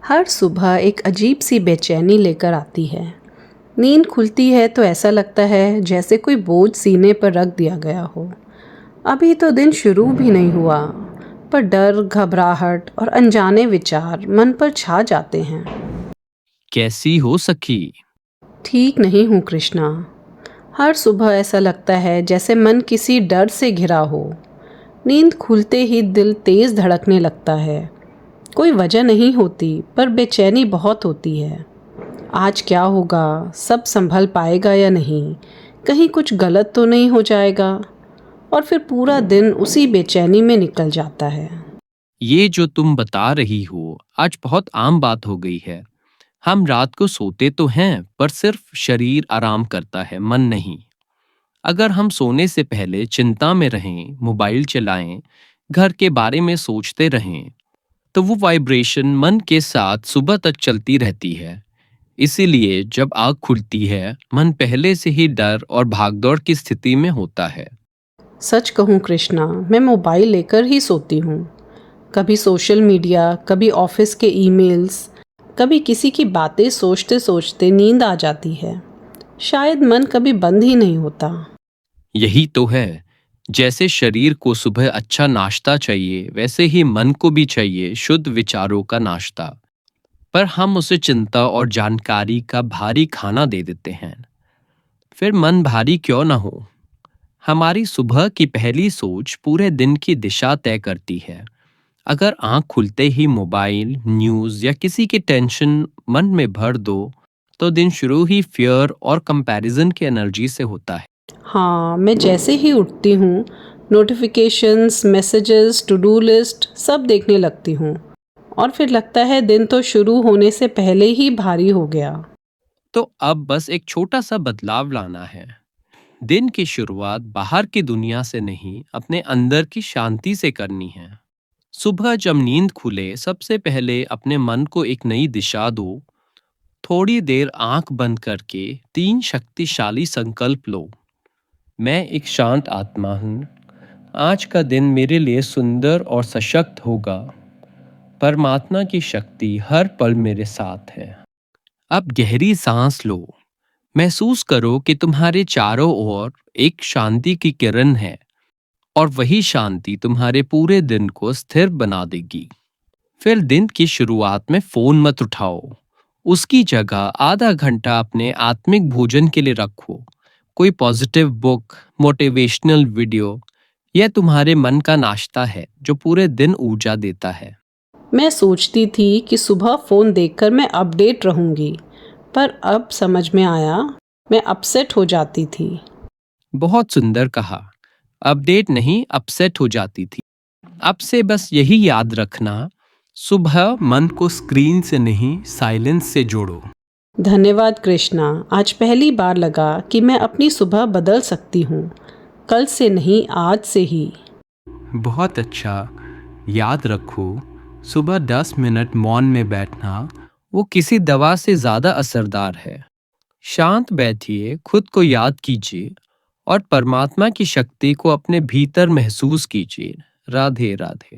हर सुबह एक अजीब सी बेचैनी लेकर आती है। नींद खुलती है तो ऐसा लगता है जैसे कोई बोझ सीने पर रख दिया गया हो। अभी तो दिन शुरू भी नहीं हुआ, पर डर, घबराहट और अनजाने विचार मन पर छा जाते हैं। कैसी हो सखी? ठीक नहीं हूँ कृष्णा। हर सुबह ऐसा लगता है जैसे मन किसी डर से घिरा हो। नींद खुलते ही दिल तेज धड़कने लगता है। कोई वजह नहीं होती, पर बेचैनी बहुत होती है। आज क्या होगा, सब संभल पाएगा या नहीं, कहीं कुछ गलत तो नहीं हो जाएगा। और फिर पूरा दिन उसी बेचैनी में निकल जाता है। ये जो तुम बता रही हो आज बहुत आम बात हो गई है। हम रात को सोते तो हैं पर सिर्फ शरीर आराम करता है, मन नहीं। अगर हम सोने से पहले चिंता में रहें, मोबाइल चलाएं, घर के बारे में सोचते रहें, तो वो वाइब्रेशन मन के साथ सुबह तक चलती रहती है। इसीलिए जब आँख खुलती है, मन पहले से ही डर और भागदौड़ की स्थिति में होता है। सच कहूँ कृष्णा, मैं मोबाइल लेकर ही सोती हूँ। कभी सोशल मीडिया, कभी ऑफिस के ईमेल्स, कभी किसी की बातें सोचते सोचते नींद आ जाती है। शायद मन कभी बंद ही नहीं होता। यही तो है। जैसे शरीर को सुबह अच्छा नाश्ता चाहिए, वैसे ही मन को भी चाहिए शुद्ध विचारों का नाश्ता। पर हम उसे चिंता और जानकारी का भारी खाना दे देते हैं। फिर मन भारी क्यों ना हो, हमारी सुबह की पहली सोच पूरे दिन की दिशा तय करती है। अगर आंख खुलते ही मोबाइल, न्यूज़ या किसी की टेंशन मन में भर दो, तो दिन शुरू ही फियर और कंपैरिजन की एनर्जी से होता है। हाँ, मैं जैसे ही उठती हूँ, notifications, messages, to do list सब देखने लगती हूँ। और फिर लगता है दिन तो शुरू होने से पहले ही भारी हो गया। तो अब बस एक छोटा सा बदलाव लाना है। दिन की शुरुआत बाहर की दुनिया से नहीं, अपने अंदर की शांति से करनी है। सुबह जब नींद खुले, सबसे पहले अपने मन को एक नई दिशा दो। थोड़ी देर आंख बंद करके 3 शक्तिशाली संकल्प लो। मैं एक शांत आत्मा हूँ। आज का दिन मेरे लिए सुंदर और सशक्त होगा। परमात्मा की शक्ति हर पल मेरे साथ है। अब गहरी सांस लो। महसूस करो कि तुम्हारे चारों ओर एक शांति की किरण है, और वही शांति तुम्हारे पूरे दिन को स्थिर बना देगी। फिर दिन की शुरुआत में फोन मत उठाओ। उसकी जगह आधा घंटा अपने आत्मिक भोजन के लिए रखो। कोई पॉजिटिव बुक, मोटिवेशनल वीडियो या तुम्हारे मन का नाश्ता है जो पूरे दिन ऊर्जा देता है। मैं सोचती थी कि सुबह फ़ोन देखकर मैं अपडेट रहूंगी, पर अब समझ में आया मैं अपसेट हो जाती थी। बहुत सुंदर कहा। अपडेट नहीं, अपसेट हो जाती थी। अब से बस यही याद रखना, सुबह मन को स्क्रीन से नहीं, साइलेंस से जोड़ो। धन्यवाद कृष्णा, आज पहली बार लगा कि मैं अपनी सुबह बदल सकती हूँ। कल से नहीं, आज से ही। बहुत अच्छा। याद रखो, सुबह 10 मिनट मौन में बैठना वो किसी दवा से ज्यादा असरदार है। शांत बैठिए, खुद को याद कीजिए और परमात्मा की शक्ति को अपने भीतर महसूस कीजिए। राधे राधे।